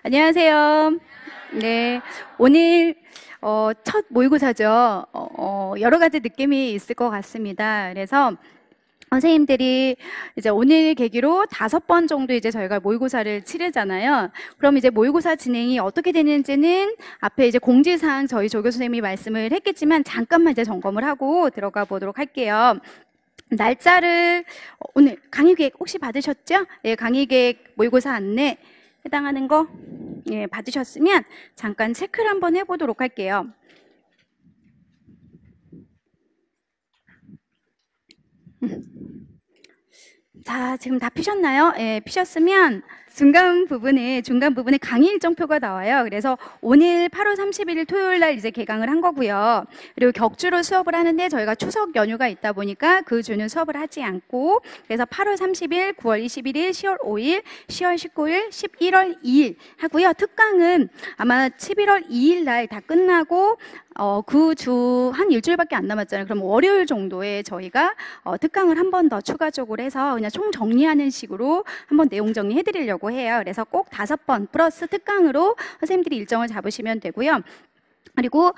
안녕하세요. 네, 오늘 첫 모의고사죠. 여러 가지 느낌이 있을 것 같습니다. 그래서 선생님들이 이제 오늘 계기로 5번 정도 이제 저희가 모의고사를 치르잖아요. 그럼 이제 모의고사 진행이 어떻게 되는지는 앞에 이제 공지사항 저희 조교 선생님이 말씀을 했겠지만 잠깐만 이제 점검을 하고 들어가 보도록 할게요. 날짜를 오늘 강의계획 혹시 받으셨죠? 예, 강의계획 모의고사 안내 해당하는 거 예, 받으셨으면 잠깐 체크를 한번 해보도록 할게요. 자, 지금 다 피셨나요? 예, 피셨으면 중간 부분에 강의 일정표가 나와요. 그래서 오늘 8월 31일 토요일 날 이제 개강을 한 거고요. 그리고 격주로 수업을 하는데 저희가 추석 연휴가 있다 보니까 그 주는 수업을 하지 않고 그래서 8월 30일, 9월 21일, 10월 5일, 10월 19일, 11월 2일 하고요. 특강은 아마 11월 2일 날 다 끝나고 그 주 한 일주일밖에 안 남았잖아요. 그럼 월요일 정도에 저희가 특강을 한 번 더 추가적으로 해서 그냥 총 정리하는 식으로 한번 내용 정리해 드리려고 해요. 그래서 꼭 5번 플러스 특강으로 선생님들이 일정을 잡으시면 되고요. 그리고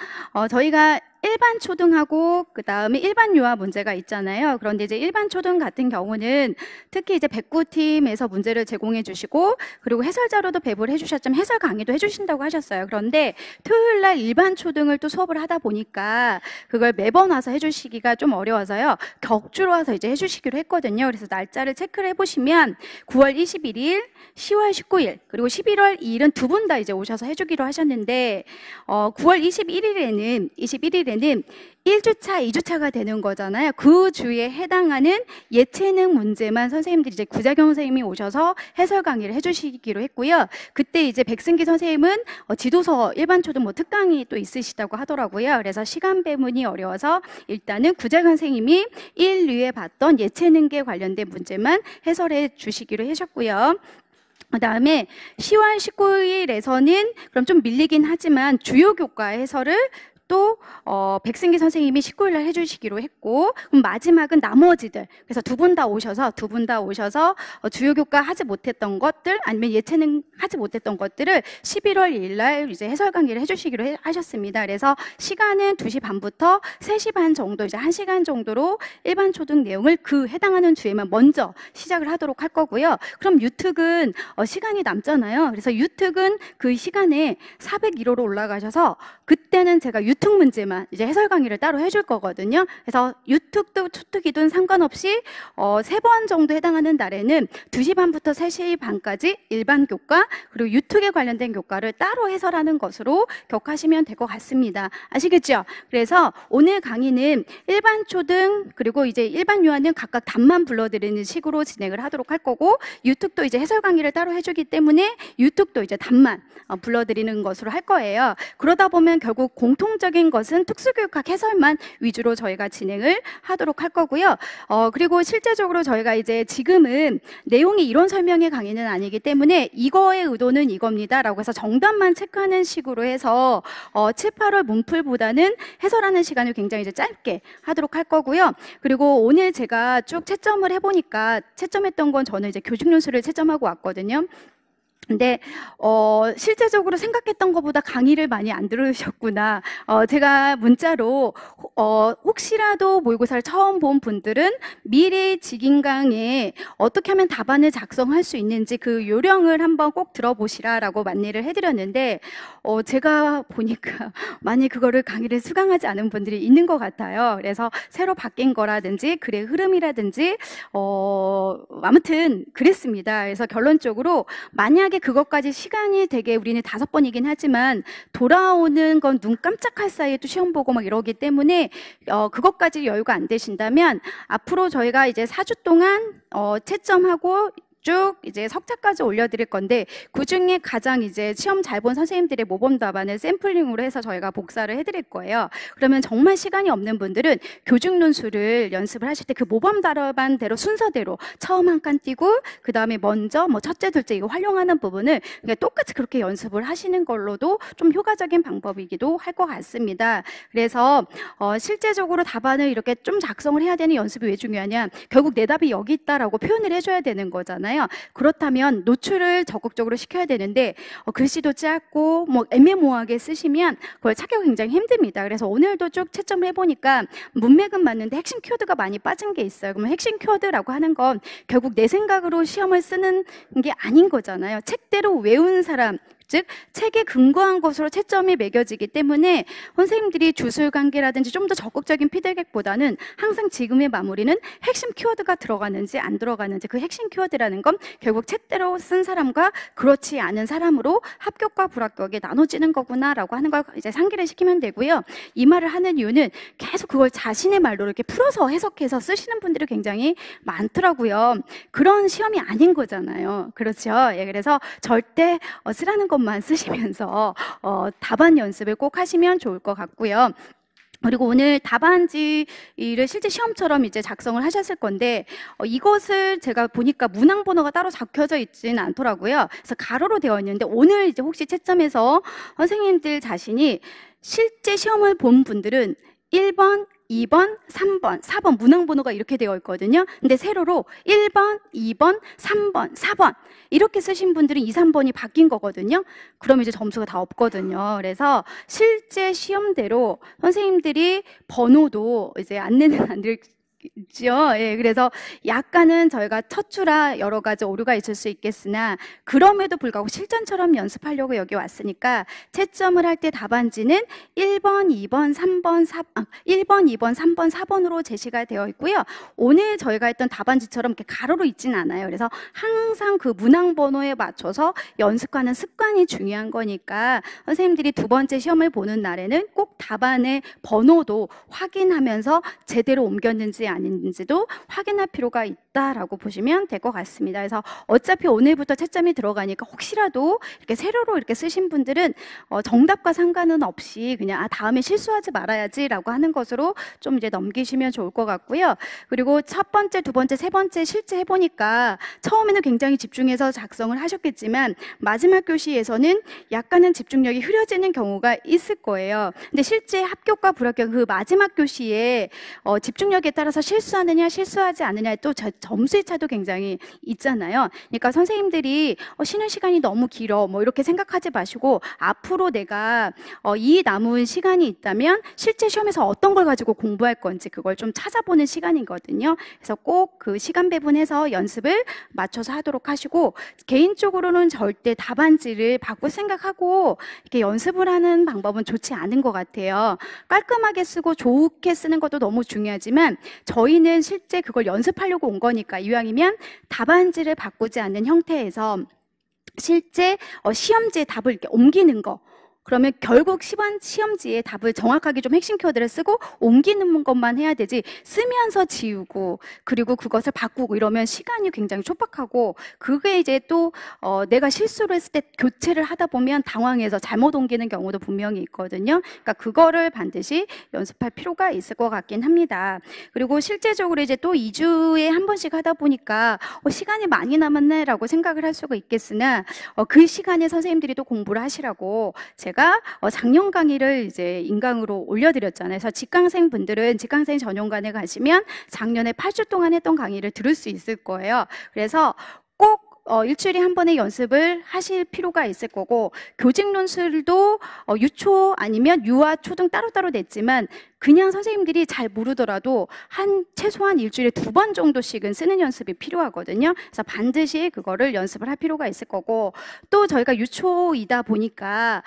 저희가 일반 초등하고 그 다음에 일반 유아 문제가 있잖아요. 그런데 이제 일반 초등 같은 경우는 특히 이제 백구팀에서 문제를 제공해 주시고 그리고 해설 자료도 배부를 해주셨지만 해설 강의도 해주신다고 하셨어요. 그런데 토요일 날 일반 초등을 또 수업을 하다 보니까 그걸 매번 와서 해주시기가 좀 어려워서요. 격주로 와서 이제 해주시기로 했거든요. 그래서 날짜를 체크를 해보시면 9월 21일, 10월 19일 그리고 11월 2일은 두 분 다 이제 오셔서 해주기로 하셨는데 9월 21일에는 1주차, 2주차가 되는 거잖아요. 그 주에 해당하는 예체능 문제만 선생님들이 이제 구자경 선생님이 오셔서 해설 강의를 해주시기로 했고요. 그때 이제 백승기 선생님은 지도서 일반 초등 뭐 특강이 또 있으시다고 하더라고요. 그래서 시간 배분이 어려워서 일단은 구자경 선생님이 1류에 봤던 예체능계 관련된 문제만 해설해 주시기로 하셨고요. 그 다음에 10월 19일에서는 그럼 좀 밀리긴 하지만 주요 교과 해설을 또 백승기 선생님이 19일 날 해주시기로 했고 그럼 마지막은 나머지들 그래서 두 분 다 오셔서 주요 교과 하지 못했던 것들 아니면 예체능 하지 못했던 것들을 11월 2일 날 이제 해설 강의를 해주시기로 하셨습니다. 그래서 시간은 2시 반부터 3시 반 정도 이제 1시간 정도로 일반 초등 내용을 그 해당하는 주에만 먼저 시작을 하도록 할 거고요. 그럼 유특은 시간이 남잖아요. 그래서 유특은 그 시간에 401호로 올라가셔서 그때는 제가 유특 문제만 이제 해설 강의를 따로 해줄 거거든요. 그래서 유특도 투특이든 상관없이 3번 정도 해당하는 날에는 2시 반부터 3시 반까지 일반 교과 그리고 유특에 관련된 교과를 따로 해설하는 것으로 격하시면 될 것 같습니다. 아시겠죠? 그래서 오늘 강의는 일반 초등 그리고 이제 일반 유아는 각각 답만 불러드리는 식으로 진행을 하도록 할 거고 유특도 이제 해설 강의를 따로 해주기 때문에 유특도 이제 답만 불러드리는 것으로 할 거예요. 그러다 보면 결국 공통적인 것은 특수교육학 해설만 위주로 저희가 진행을 하도록 할 거고요. 그리고 실제적으로 저희가 이제 지금은 내용이 이론 설명의 강의는 아니기 때문에 이거의 의도는 이겁니다라고 해서 정답만 체크하는 식으로 해서 7, 8월 문풀보다는 해설하는 시간을 굉장히 이제 짧게 하도록 할 거고요. 그리고 오늘 제가 쭉 채점을 해보니까 채점했던 건 저는 이제 교직연수를 채점하고 왔거든요. 근데 실제적으로 생각했던 것보다 강의를 많이 안 들으셨구나. 제가 문자로 혹시라도 모의고사를 처음 본 분들은 미래 직인강에 어떻게 하면 답안을 작성할 수 있는지 그 요령을 한번 꼭 들어보시라라고 만리를 해드렸는데 제가 보니까 많이 그거를 강의를 수강하지 않은 분들이 있는 것 같아요. 그래서 새로 바뀐 거라든지 글의 흐름이라든지 아무튼 그랬습니다. 그래서 결론적으로 만약에 그것까지 시간이 되게 우리는 5번이긴 하지만 돌아오는 건 눈 깜짝할 사이에 또 시험 보고 막 이러기 때문에 그것까지 여유가 안 되신다면 앞으로 저희가 이제 4주 동안 채점하고 쭉 이제 석차까지 올려드릴 건데 그 중에 가장 이제 시험 잘 본 선생님들의 모범 답안을 샘플링으로 해서 저희가 복사를 해드릴 거예요. 그러면 정말 시간이 없는 분들은 교직 논술을 연습을 하실 때 그 모범 답안대로 순서대로 처음 한 칸 띄고 그 다음에 먼저 뭐 첫째, 둘째 이거 활용하는 부분을 그냥 똑같이 그렇게 연습을 하시는 걸로도 좀 효과적인 방법이기도 할 것 같습니다. 그래서 실제적으로 답안을 이렇게 좀 작성을 해야 되는 연습이 왜 중요하냐? 결국 내 답이 여기 있다라고 표현을 해줘야 되는 거잖아요. 있잖아요. 그렇다면 노출을 적극적으로 시켜야 되는데 글씨도 짧고 뭐 애매모호하게 쓰시면 그걸 찾기가 굉장히 힘듭니다. 그래서 오늘도 쭉 채점을 해보니까 문맥은 맞는데 핵심 키워드가 많이 빠진 게 있어요. 그러면 핵심 키워드라고 하는 건 결국 내 생각으로 시험을 쓰는 게 아닌 거잖아요. 책대로 외운 사람, 즉 책에 근거한 것으로 채점이 매겨지기 때문에 선생님들이 주술 관계라든지 좀 더 적극적인 피드백보다는 항상 지금의 마무리는 핵심 키워드가 들어가는지 안 들어가는지, 그 핵심 키워드라는 건 결국 책대로 쓴 사람과 그렇지 않은 사람으로 합격과 불합격이 나눠지는 거구나라고 하는 걸 이제 상기를 시키면 되고요. 이 말을 하는 이유는 계속 그걸 자신의 말로 이렇게 풀어서 해석해서 쓰시는 분들이 굉장히 많더라고요. 그런 시험이 아닌 거잖아요. 그렇죠? 예, 그래서 절대 쓰라는 것만 쓰시면서 답안 연습을 꼭 하시면 좋을 것 같고요. 그리고 오늘 답안지를 실제 시험처럼 이제 작성을 하셨을 건데 이것을 제가 보니까 문항 번호가 따로 적혀져 있지는 않더라고요. 그래서 가로로 되어 있는데 오늘 이제 혹시 채점에서 선생님들 자신이 실제 시험을 본 분들은 1번, 2번, 3번, 4번 문항 번호가 이렇게 되어 있거든요. 근데 세로로 1번, 2번, 3번, 4번 이렇게 쓰신 분들은 2, 3번이 바뀐 거거든요. 그러면 이제 점수가 다 없거든요. 그래서 실제 시험대로 선생님들이 번호도 이제 안내는 안 될 죠. 예, 그래서 약간은 저희가 첫 주라 여러 가지 오류가 있을 수 있겠으나 그럼에도 불구하고 실전처럼 연습하려고 여기 왔으니까 채점을 할 때 답안지는 1번, 2번, 3번, 1번, 2번, 3번, 4번으로 제시가 되어 있고요. 오늘 저희가 했던 답안지처럼 이렇게 가로로 있지는 않아요. 그래서 항상 그 문항 번호에 맞춰서 연습하는 습관이 중요한 거니까 선생님들이 두 번째 시험을 보는 날에는 꼭 답안의 번호도 확인하면서 제대로 옮겼는지 아닌지도 확인할 필요가 있다라고 보시면 될 것 같습니다. 그래서 어차피 오늘부터 채점이 들어가니까 혹시라도 이렇게 세로로 이렇게 쓰신 분들은 정답과 상관은 없이 그냥 다음에 실수하지 말아야지라고 하는 것으로 좀 이제 넘기시면 좋을 것 같고요. 그리고 첫 번째, 두 번째, 세 번째 실제 해보니까 처음에는 굉장히 집중해서 작성을 하셨겠지만 마지막 교시에서는 약간은 집중력이 흐려지는 경우가 있을 거예요. 근데 실제 합격과 불합격 그 마지막 교시에 집중력에 따라서 실수하느냐 실수하지 않느냐에 또 점수의 차도 굉장히 있잖아요. 그러니까 선생님들이 쉬는 시간이 너무 길어 뭐 이렇게 생각하지 마시고 앞으로 내가 이 남은 시간이 있다면 실제 시험에서 어떤 걸 가지고 공부할 건지 그걸 좀 찾아보는 시간이거든요. 그래서 꼭 그 시간 배분해서 연습을 맞춰서 하도록 하시고 개인적으로는 절대 답안지를 바꿀 생각하고 이렇게 연습을 하는 방법은 좋지 않은 것 같아요. 깔끔하게 쓰고 좋게 쓰는 것도 너무 중요하지만 저희는 실제 그걸 연습하려고 온 거니까 이왕이면 답안지를 바꾸지 않는 형태에서 실제 시험지에 답을 이렇게 옮기는 거, 그러면 결국 시험지에 답을 정확하게 좀 핵심 키워드를 쓰고 옮기는 것만 해야 되지 쓰면서 지우고 그리고 그것을 바꾸고 이러면 시간이 굉장히 촉박하고 그게 이제 또 내가 실수를 했을 때 교체를 하다 보면 당황해서 잘못 옮기는 경우도 분명히 있거든요. 그러니까 그거를 반드시 연습할 필요가 있을 것 같긴 합니다. 그리고 실제적으로 이제 또 2주에 한 번씩 하다 보니까 시간이 많이 남았네 라고 생각을 할 수가 있겠으나 그 시간에 선생님들이 또 공부를 하시라고 제가 작년 강의를 이제 인강으로 올려드렸잖아요. 그래서 직강생 분들은 직강생 전용관에 가시면 작년에 8주 동안 했던 강의를 들을 수 있을 거예요. 그래서 꼭 일주일에 한 번의 연습을 하실 필요가 있을 거고 교직 논술도 유초 아니면 유아 초등 따로따로 냈지만 그냥 선생님들이 잘 모르더라도 최소한 일주일에 2번 정도씩은 쓰는 연습이 필요하거든요. 그래서 반드시 그거를 연습을 할 필요가 있을 거고 또 저희가 유초이다 보니까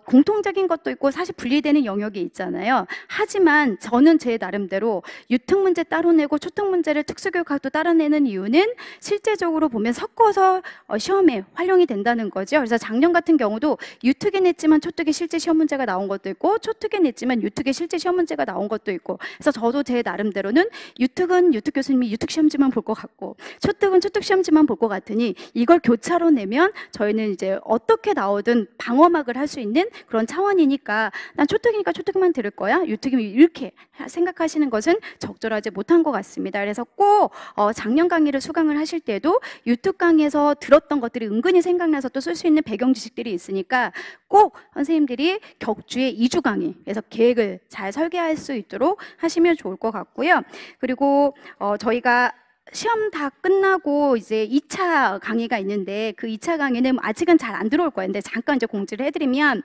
공통적인 것도 있고 사실 분리되는 영역이 있잖아요. 하지만 저는 제 나름대로 유특 문제 따로 내고 초특 문제를 특수교육학도 따로 내는 이유는 실제적으로 보면 섞어서 시험에 활용이 된다는 거죠. 그래서 작년 같은 경우도 유특에 냈지만 초특에 실제 시험 문제가 나온 것도 있고 초특에 냈지만 유특에 실제 시험 문제가 나온 것도 있고 그래서 저도 제 나름대로는 유특은 유특 교수님이 유특 시험지만 볼 것 같고 초특은 초특 시험지만 볼 것 같으니 이걸 교차로 내면 저희는 이제 어떻게 나오든 방어막을 할 수 있는 그런 차원이니까 난 초특이니까 초특만 들을 거야 유특이면 이렇게 생각하시는 것은 적절하지 못한 것 같습니다. 그래서 꼭 작년 강의를 수강을 하실 때도 유특 강의에서 들었던 것들이 은근히 생각나서 또 쓸 수 있는 배경 지식들이 있으니까 꼭 선생님들이 격주의 2주 강의 그래서 계획을 잘 설계할 수 있도록 하시면 좋을 것 같고요. 그리고 저희가 시험 다 끝나고 이제 2차 강의가 있는데 그 2차 강의는 아직은 잘 안 들어올 거예요. 근데 잠깐 이제 공지를 해드리면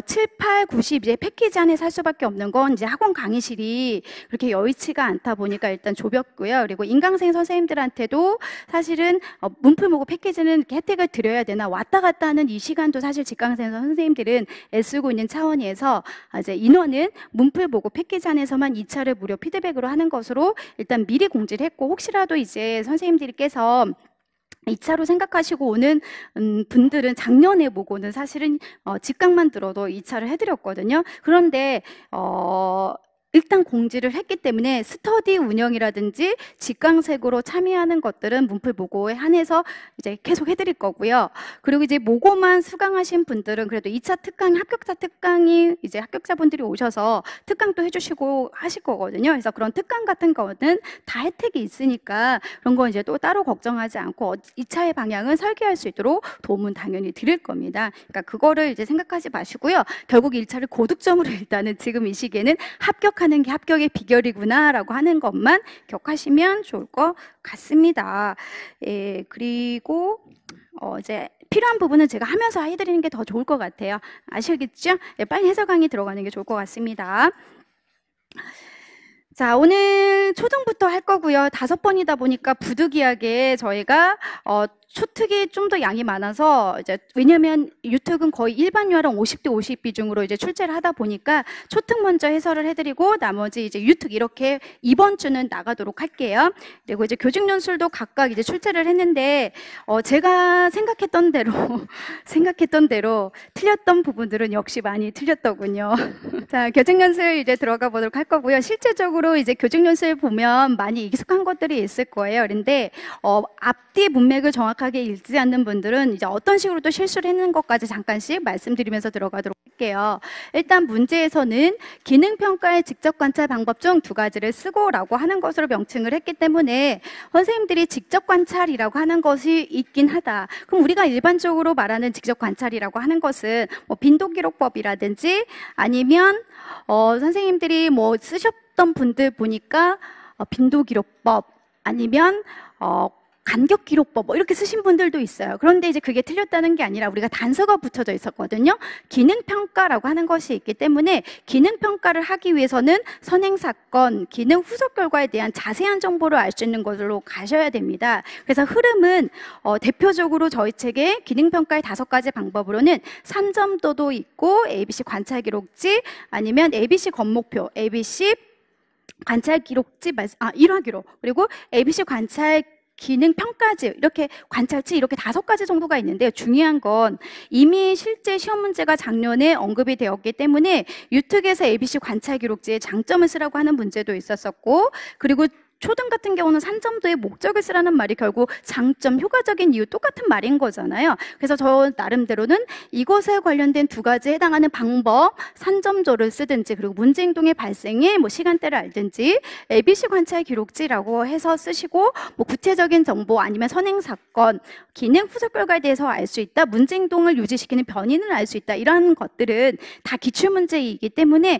7, 8, 90 이제 패키지 안에 살 수밖에 없는 건 이제 학원 강의실이 그렇게 여의치가 않다 보니까 일단 좁였고요. 그리고 인강생 선생님들한테도 사실은 문풀모고 패키지는 이렇게 혜택을 드려야 되나 왔다 갔다 하는 이 시간도 사실 직강생 선생님들은 애쓰고 있는 차원에서 이제 인원은 문풀모고 패키지 안에서만 2차를 무료 피드백으로 하는 것으로 일단 미리 공지를 했고 혹시라도 이제 선생님들께서 2차로 생각하시고 오는 분들은 작년에 보고는 사실은 직강만 들어도 2차를 해드렸거든요. 그런데 일단 공지를 했기 때문에 스터디 운영이라든지 직강색으로 참여하는 것들은 문풀모고에 한해서 이제 계속 해드릴 거고요. 그리고 이제 모고만 수강하신 분들은 그래도 2차 특강, 합격자 특강이 이제 합격자분들이 오셔서 특강도 해주시고 하실 거거든요. 그래서 그런 특강 같은 거는 다 혜택이 있으니까 그런 거 이제 또 따로 걱정하지 않고 2차의 방향은 설계할 수 있도록 도움은 당연히 드릴 겁니다. 그러니까 그거를 이제 생각하지 마시고요. 결국 1차를 고득점으로 일단은 지금 이 시기에는 합격하는 게 합격의 비결이구나라고 하는 것만 기억하시면 좋을 것 같습니다. 예, 그리고 이제 필요한 부분은 제가 하면서 해드리는 게 더 좋을 것 같아요. 아시겠죠? 예, 빨리 해설 강의 들어가는 게 좋을 것 같습니다. 자, 오늘 초등부터 할 거고요. 5번이다 보니까 부득이하게 저희가 초특이 좀 더 양이 많아서 이제 왜냐면 유특은 거의 일반 유아랑 50대 50 비중으로 이제 출제를 하다 보니까 초특 먼저 해설을 해드리고 나머지 이제 유특 이렇게 이번 주는 나가도록 할게요. 그리고 이제 교직 연술도 각각 이제 출제를 했는데 제가 생각했던 대로 틀렸던 부분들은 역시 많이 틀렸더군요. 자, 교직 연술 이제 들어가 보도록 할 거고요. 실제적으로 이제 교직 연술 보면 많이 익숙한 것들이 있을 거예요. 그런데 앞뒤 문맥을 정확하게 읽지 않는 분들은 이제 어떤 식으로 또 실수를 했는 것까지 잠깐씩 말씀드리면서 들어가도록 할게요. 일단 문제에서는 기능평가의 직접 관찰 방법 중 2가지를 쓰고라고 하는 것으로 명칭을 했기 때문에 선생님들이 직접 관찰이라고 하는 것이 있긴 하다. 그럼 우리가 일반적으로 말하는 직접 관찰이라고 하는 것은 뭐 빈도기록법이라든지 아니면 선생님들이 뭐 쓰셨던 분들 보니까 빈도기록법 아니면 간격기록법 뭐 이렇게 쓰신 분들도 있어요. 그런데 이제 그게 틀렸다는 게 아니라 우리가 단서가 붙여져 있었거든요. 기능평가라고 하는 것이 있기 때문에 기능평가를 하기 위해서는 선행사건, 기능 후속 결과에 대한 자세한 정보를 알 수 있는 것으로 가셔야 됩니다. 그래서 흐름은 대표적으로 저희 책의 기능평가의 5가지 방법으로는 3점도도 있고 ABC 관찰기록지 아니면 ABC 건목표, ABC 관찰기록지, 일화기록 그리고 ABC 관찰 기능 평가지 이렇게 관찰치 이렇게 5가지 정도가 있는데 중요한 건 이미 실제 시험 문제가 작년에 언급이 되었기 때문에 유특에서 ABC 관찰 기록지에 장점을 쓰라고 하는 문제도 있었었고 그리고 초등 같은 경우는 산점도의 목적을 쓰라는 말이 결국 장점, 효과적인 이유 똑같은 말인 거잖아요. 그래서 저 나름대로는 이것에 관련된 2가지에 해당하는 방법, 산점조를 쓰든지 그리고 문제 행동의 발생의 뭐 시간대를 알든지 ABC 관찰 기록지라고 해서 쓰시고 뭐 구체적인 정보 아니면 선행 사건, 기능 후속 결과에 대해서 알 수 있다, 문제 행동을 유지시키는 변인을 알 수 있다 이런 것들은 다 기출 문제이기 때문에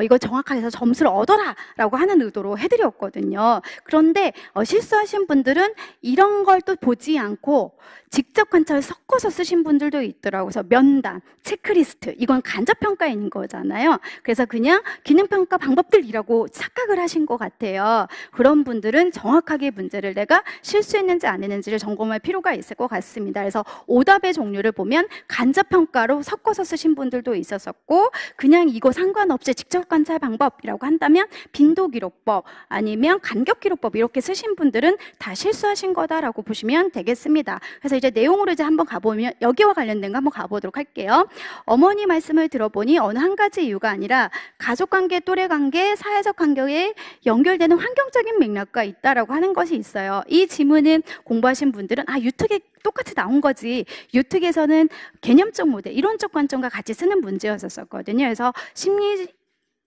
이거 정확하게 해서 점수를 얻어라라고 하는 의도로 해드렸거든요. 그런데 실수하신 분들은 이런 걸 또 보지 않고 직접 관찰을 섞어서 쓰신 분들도 있더라고요. 그래서 면담, 체크리스트 이건 간접평가인 거잖아요. 그래서 그냥 기능평가 방법들이라고 착각을 하신 것 같아요. 그런 분들은 정확하게 문제를 내가 실수했는지 안 했는지를 점검할 필요가 있을 것 같습니다. 그래서 오답의 종류를 보면 간접평가로 섞어서 쓰신 분들도 있었었고 그냥 이거 상관없이 직접 관찰 방법이라고 한다면 빈도기록법 아니면 간격기록법 이렇게 쓰신 분들은 다 실수하신 거다라고 보시면 되겠습니다. 그래서 이제 내용으로 이제 한번 가보면 여기와 관련된 거 한번 가보도록 할게요. 어머니 말씀을 들어보니 어느 한 가지 이유가 아니라 가족관계, 또래관계, 사회적 관계에 연결되는 환경적인 맥락과 있다라고 하는 것이 있어요. 이 지문은 공부하신 분들은 유특에 똑같이 나온 거지. 유특에서는 개념적 모델, 이론적 관점과 같이 쓰는 문제였었거든요. 그래서 심리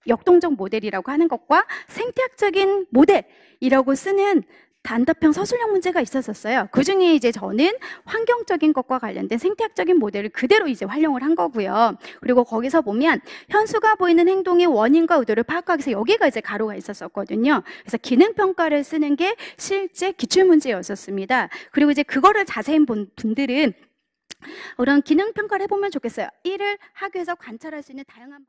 역동적 모델이라고 하는 것과 생태학적인 모델이라고 쓰는 단답형 서술형 문제가 있었었어요. 그 중에 이제 저는 환경적인 것과 관련된 생태학적인 모델을 그대로 이제 활용을 한 거고요. 그리고 거기서 보면 현수가 보이는 행동의 원인과 의도를 파악하기 위해서 여기가 이제 가로가 있었거든요. 그래서 기능평가를 쓰는 게 실제 기출문제였었습니다. 그리고 이제 그거를 자세히 본 분들은 그런 기능평가를 해보면 좋겠어요. 일을 하기 위해서 관찰할 수 있는 다양한